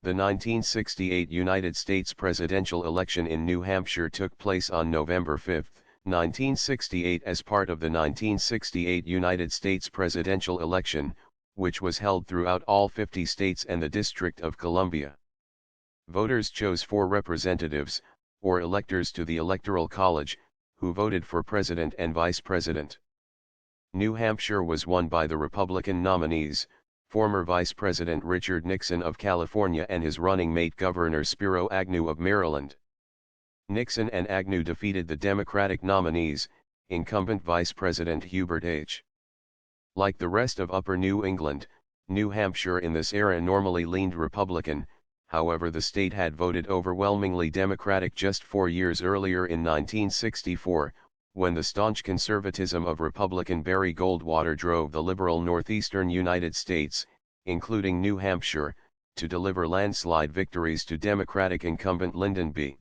The 1968 United States presidential election in New Hampshire took place on November 5, 1968 as part of the 1968 United States presidential election, which was held throughout all 50 states and the District of Columbia. Voters chose 4 representatives, or electors to the Electoral College, who voted for president and vice president. New Hampshire was won by the Republican nominees, former Vice President Richard Nixon of California and his running mate Governor Spiro Agnew of Maryland. Nixon and Agnew defeated the Democratic nominees, incumbent Vice President Hubert H. Like the rest of Upper New England, New Hampshire in this era normally leaned Republican. However, the state had voted overwhelmingly Democratic just 4 years earlier in 1964, when the staunch conservatism of Republican Barry Goldwater drove the liberal northeastern United States, including New Hampshire, to deliver landslide victories to Democratic incumbent Lyndon B.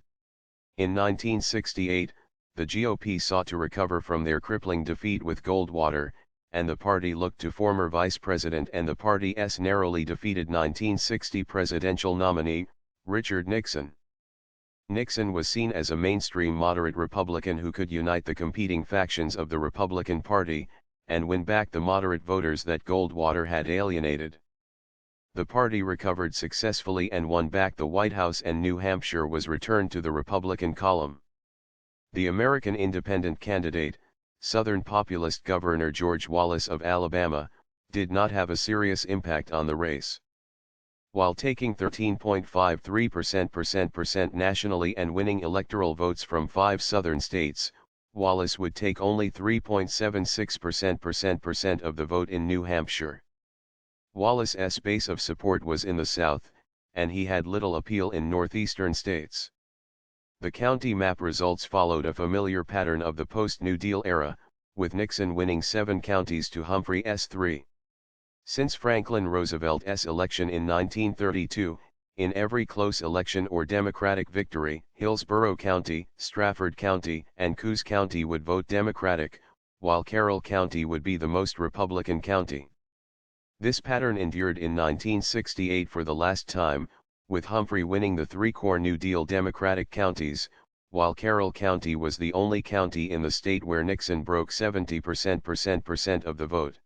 In 1968, the GOP sought to recover from their crippling defeat with Goldwater, and the party looked to former Vice President and the party's narrowly defeated 1960 presidential nominee, Richard Nixon. Nixon was seen as a mainstream moderate Republican who could unite the competing factions of the Republican Party, and win back the moderate voters that Goldwater had alienated. The party recovered successfully and won back the White House, and New Hampshire was returned to the Republican column. The American Independent candidate, Southern populist Governor George Wallace of Alabama, did not have a serious impact on the race. While taking 13.53% nationally and winning electoral votes from 5 southern states, Wallace would take only 3.76% of the vote in New Hampshire. Wallace's base of support was in the South, and he had little appeal in northeastern states. The county map results followed a familiar pattern of the post-New Deal era, with Nixon winning 7 counties to Humphrey's 3. Since Franklin Roosevelt's election in 1932, in every close election or Democratic victory, Hillsborough County, Strafford County, and Coos County would vote Democratic, while Carroll County would be the most Republican county. This pattern endured in 1968 for the last time, with Humphrey winning the 3 core New Deal Democratic counties, while Carroll County was the only county in the state where Nixon broke 70% of the vote.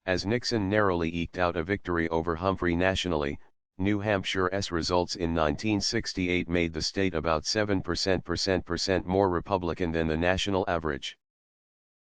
As Nixon narrowly eked out a victory over Humphrey nationally, New Hampshire's results in 1968 made the state about 7% more Republican than the national average.